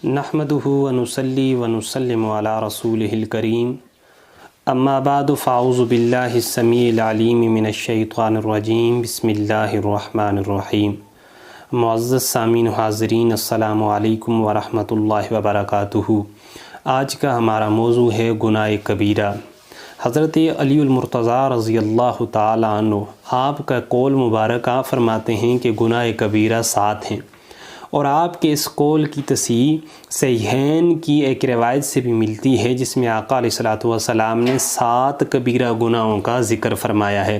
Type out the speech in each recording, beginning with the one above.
نحمدہ ونصلی ونسلم علی رسولہ الکریم اما بعد فاعوذ باللہ السمیع العلیم من الشیطان الرجیم بسم اللہ الرحمن الرحیم۔ معزز سامعین و حاضرین، السلام علیکم ورحمۃ اللہ وبرکاتہ۔ آج کا ہمارا موضوع ہے گناہ کبیرہ۔ حضرت علی المرتضیٰ رضی اللہ تعالی عنہ آپ کا قول مبارک آپ فرماتے ہیں کہ گناہ کبیرہ 7 ہیں، اور آپ کے اس قول کی تصحیح صحیحین کی ایک روایت سے بھی ملتی ہے جس میں آقا علیہ الصلوۃ والسلام نے 7 کبیرہ گناہوں کا ذکر فرمایا ہے۔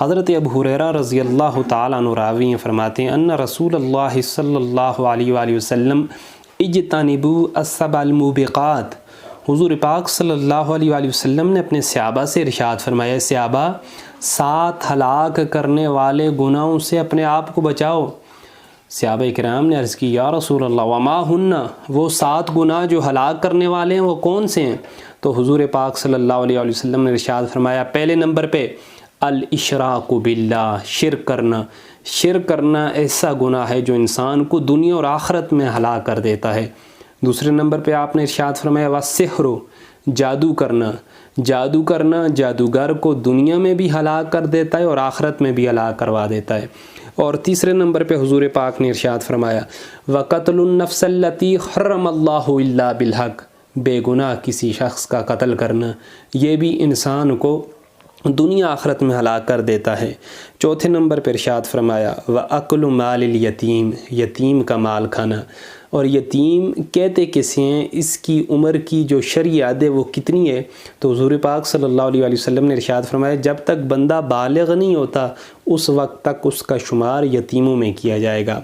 حضرت ابو ہریرہ رضی اللہ تعالیٰ عنہ راوی فرماتے ہیں ان رسول اللہ صلی اللہ علیہ وآلہ وسلم اجتنبوا السبع الموبقات۔ حضور پاک صلی اللہ علیہ وآلہ وسلم نے اپنے صحابہ سے ارشاد فرمایا، صحابہ 7 ہلاک کرنے والے گناہوں سے اپنے آپ کو بچاؤ۔ صحابہ کرام نے عرض کی، یا رسول اللہ وما ہن، وہ 7 گناہ جو ہلاک کرنے والے ہیں وہ کون سے ہیں؟ تو حضور پاک صلی اللہ علیہ وسلم نے ارشاد فرمایا، پہلے نمبر پہ الاشراک باللہ، شرک کرنا۔ شرک کرنا ایسا گناہ ہے جو انسان کو دنیا اور آخرت میں ہلاک کر دیتا ہے۔ دوسرے نمبر پہ آپ نے ارشاد فرمایا والسحر، جادو کرنا۔ جادو کرنا جادوگر کو دنیا میں بھی ہلاک کر دیتا ہے اور آخرت میں بھی ہلاک کروا دیتا ہے۔ اور تیسرے نمبر پہ حضور پاک نے ارشاد فرمایا وَقَتْلُ النَّفْسَ الَّتِي حَرَّمَ اللَّهُ إِلَّا بِالْحَقِّ، بے گناہ کسی شخص کا قتل کرنا یہ بھی انسان کو دنیا آخرت میں ہلاک کر دیتا ہے۔ چوتھے نمبر پہ ارشاد فرمایا وَأَكْلُ مَالِ الْيَتِيمِ، یتیم کا مال کھانا۔ اور یتیم کہتے کسے ہیں، اس کی عمر کی جو شرعی حد ہے وہ کتنی ہے؟ تو حضور پاک صلی اللہ علیہ وآلہ وسلم نے ارشاد فرمایا جب تک بندہ بالغ نہیں ہوتا اس وقت تک اس کا شمار یتیموں میں کیا جائے گا۔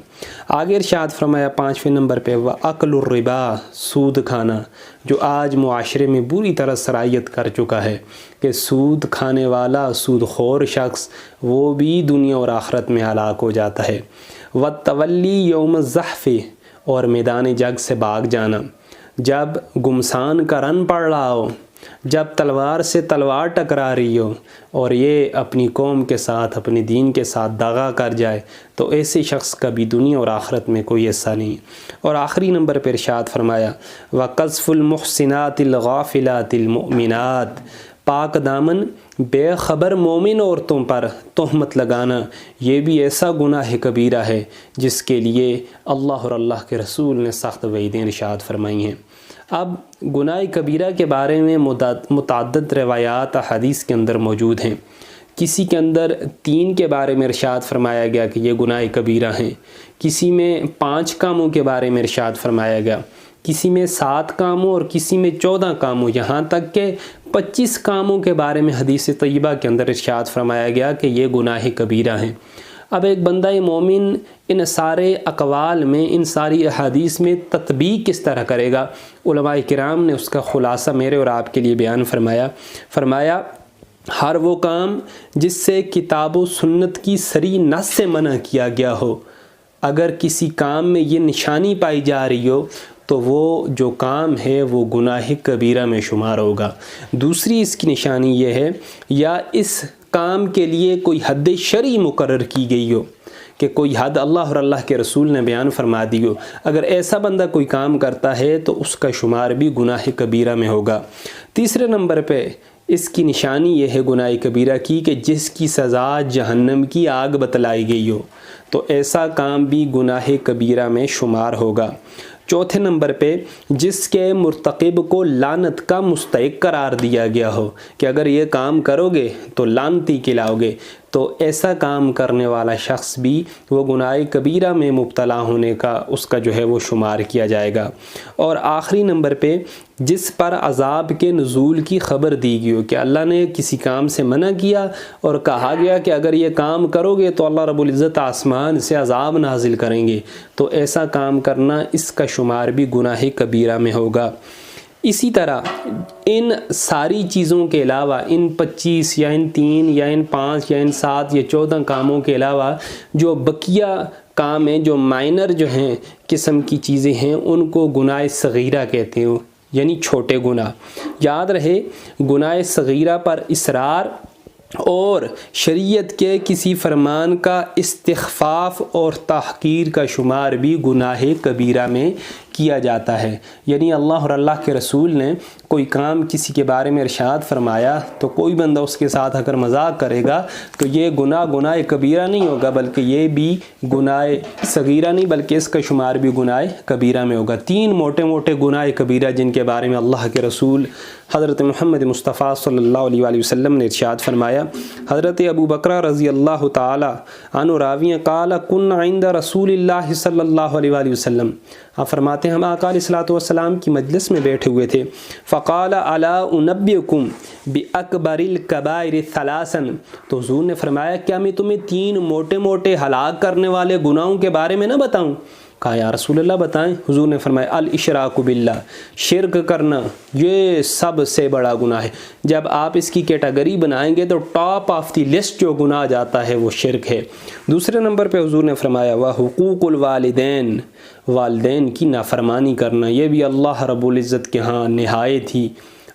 آگے ارشاد فرمایا 5ویں نمبر پہ وَأَكْلُ الرِّبَا، سود کھانا، جو آج معاشرے میں بری طرح سرایت کر چکا ہے کہ سود کھانے والا، سود خور شخص وہ بھی دنیا اور آخرت میں ہلاک ہو جاتا ہے۔ وَالتَّوَلِّي يَوْمَ الزَّحْفِ، اور میدان جنگ سے بھاگ جانا، جب گمسان کا رن پڑ رہا ہو، جب تلوار سے تلوار ٹکرا رہی ہو اور یہ اپنی قوم کے ساتھ، اپنے دین کے ساتھ دغا کر جائے، تو ایسے شخص کا بھی دنیا اور آخرت میں کوئی حصہ نہیں۔ اور آخری نمبر پہ ارشاد فرمایا وَقَذْفُ الْمُحْصِنَاتِ الْغَافِلَاتِ الْمُؤْمِنَاتِ، پاک دامن بے خبر مومن عورتوں پر تہمت لگانا یہ بھی ایسا گناہ کبیرہ ہے جس کے لیے اللہ اور اللہ کے رسول نے سخت وعیدیں ارشاد فرمائی ہیں۔ اب گناہ کبیرہ کے بارے میں متعدد روایات حدیث کے اندر موجود ہیں۔ کسی کے اندر 3 کے بارے میں ارشاد فرمایا گیا کہ یہ گناہ کبیرہ ہیں، کسی میں 5 کاموں کے بارے میں ارشاد فرمایا گیا، کسی میں 7 کاموں اور کسی میں 14 کاموں، یہاں تک کہ 25 کاموں کے بارے میں حدیث طیبہ کے اندر ارشاد فرمایا گیا کہ یہ گناہ کبیرہ ہیں۔ اب ایک بندہ مومن ان سارے اقوال میں، ان ساری احادیث میں تطبیق کس طرح کرے گا؟ علماء کرام نے اس کا خلاصہ میرے اور آپ کے لیے بیان فرمایا ہر وہ کام جس سے کتاب و سنت کی صریح نص سے منع کیا گیا ہو، اگر کسی کام میں یہ نشانی پائی جا رہی ہو تو وہ جو کام ہے وہ گناہ کبیرہ میں شمار ہوگا۔ دوسری اس کی نشانی یہ ہے یا اس کام کے لیے کوئی حد شرعی مقرر کی گئی ہو کہ کوئی حد اللہ اور اللہ کے رسول نے بیان فرما دی ہو، اگر ایسا بندہ کوئی کام کرتا ہے تو اس کا شمار بھی گناہ کبیرہ میں ہوگا۔ تیسرے نمبر پہ اس کی نشانی یہ ہے گناہ کبیرہ کی کہ جس کی سزا جہنم کی آگ بتلائی گئی ہو، تو ایسا کام بھی گناہ کبیرہ میں شمار ہوگا۔ چوتھے نمبر پہ جس کے مرتکب کو لعنت کا مستحق قرار دیا گیا ہو کہ اگر یہ کام کرو گے تو لعنتی کھلاؤ گے، تو ایسا کام کرنے والا شخص بھی وہ گناہ کبیرہ میں مبتلا ہونے کا اس کا جو ہے وہ شمار کیا جائے گا۔ اور آخری نمبر پہ جس پر عذاب کے نزول کی خبر دی گئی ہو کہ اللہ نے کسی کام سے منع کیا اور کہا گیا کہ اگر یہ کام کرو گے تو اللہ رب العزت آسمان سے عذاب نازل کریں گے، تو ایسا کام کرنا اس کا شمار بھی گناہ کبیرہ میں ہوگا۔ اسی طرح ان ساری چیزوں کے علاوہ، ان 25 یا ان 3 یا ان 5 یا ان 7 یا 14 کاموں کے علاوہ جو بقیہ کام ہیں، جو مائنر جو ہیں قسم کی چیزیں ہیں، ان کو گناہ صغیرہ کہتے ہیں، یعنی چھوٹے گناہ۔ یاد رہے گناہ صغیرہ پر اصرار اور شریعت کے کسی فرمان کا استخفاف اور تحقیر کا شمار بھی گناہ کبیرہ میں کیا جاتا ہے۔ یعنی اللہ اور اللہ کے رسول نے کوئی کام کسی کے بارے میں ارشاد فرمایا تو کوئی بندہ اس کے ساتھ اگر مذاق کرے گا تو یہ گناہ کبیرہ نہیں ہوگا، بلکہ یہ بھی گناہ صغیرہ نہیں بلکہ اس کا شمار بھی گناہ کبیرہ میں ہوگا۔ 3 موٹے موٹے گناہ کبیرہ جن کے بارے میں اللہ کے رسول حضرت محمد مصطفیٰ صلی اللہ علیہ وآلہ وسلم نے ارشاد فرمایا۔ حضرت ابو بکر رضی اللہ تعالی عنہ راوی ہیں، قال کن عند رسول اللہ صلی اللہ علیہ وآلہ وسلم، آپ فرماتے ہیں ہم آقا علیہ الصلوۃ والسلام کی مجلس میں بیٹھے ہوئے تھے، فقال الا انبئکم باکبر الکبائر ثلاثا، تو حضور نے فرمایا کیا میں تمہیں 3 موٹے موٹے ہلاک کرنے والے گناہوں کے بارے میں نہ بتاؤں؟ کہا یا رسول اللہ بتائیں۔ حضور نے فرمایا الاشراک باللہ، شرک کرنا یہ سب سے بڑا گناہ ہے۔ جب آپ اس کی کیٹیگری بنائیں گے تو ٹاپ آف دی لسٹ جو گناہ جاتا ہے وہ شرک ہے۔ دوسرے نمبر پہ حضور نے فرمایا وحقوق الوالدین، والدین کی نافرمانی کرنا، یہ بھی اللہ رب العزت کے ہاں نہایت ہی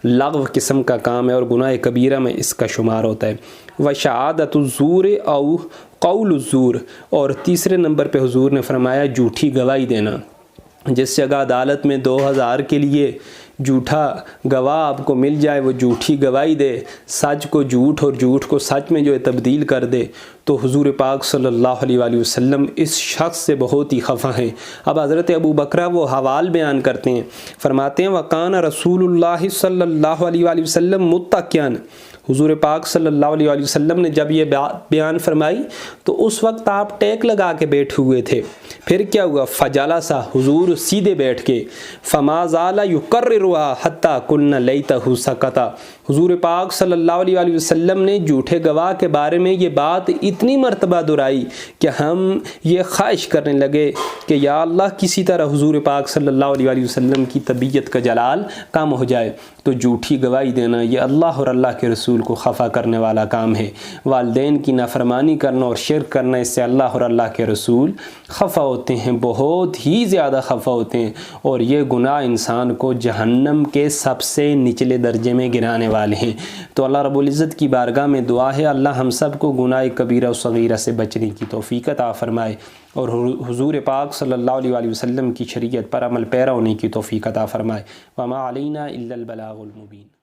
لغو قسم کا کام ہے اور گناہ کبیرہ میں اس کا شمار ہوتا ہے۔ وشہادۃ الزور او قول الزور، اور تیسرے نمبر پہ حضور نے فرمایا جھوٹی گواہی دینا۔ جس جگہ عدالت میں 2000 کے لیے جھوٹا گواہ آپ کو مل جائے وہ جھوٹی گواہی دے، سچ کو جھوٹ اور جھوٹ کو سچ میں جو ہے تبدیل کر دے، تو حضور پاک صلی اللہ علیہ وآلہ وسلم اس شخص سے بہت ہی خفا ہیں۔ اب حضرت ابو بکرہ وہ حوال بیان کرتے ہیں، فرماتے ہیں وَقَانَ رسول اللہ صلی اللہ علیہ وآلہ وسلم متکئاً، حضور پاک صلی اللہ علیہ وآلہ وسلم نے جب یہ بیان فرمائی تو اس وقت آپ ٹیک لگا کے بیٹھے ہوئے تھے۔ پھر کیا ہوا؟ فجلس، حضور سیدھے بیٹھ کے، فما زال یکررها حتی قلنا لیتہ سکت، حضور پاک صلی اللہ علیہ وآلہ وسلم نے جھوٹے گواہ کے بارے میں یہ بات اتنی مرتبہ دہرائی کہ ہم یہ خواہش کرنے لگے کہ یا اللہ کسی طرح حضور پاک صلی اللہ علیہ وآلہ وسلم کی طبیعت کا جلال کم ہو جائے۔ تو جھوٹی گواہی دینا یہ اللہ اور اللہ کے رسول کو خفا کرنے والا کام ہے۔ والدین کی نافرمانی کرنا اور شرک کرنا، اس سے اللہ اور اللہ کے رسول خفا ہوتے ہیں، بہت ہی زیادہ خفا ہوتے ہیں، اور یہ گناہ انسان کو جہنم کے سب سے نچلے درجے میں گرانے والے ہیں۔ تو اللہ رب العزت کی بارگاہ میں دعا ہے اللہ ہم سب کو گناہ کبیرہ و صغیرہ سے بچنے کی توفیق عطا فرمائے، اور حضور پاک صلی اللہ علیہ وآلہ وسلم کی شریعت پر عمل پیرا ہونے کی توفیق عطا فرمائے۔ وما علینا الا البلاغ المبین۔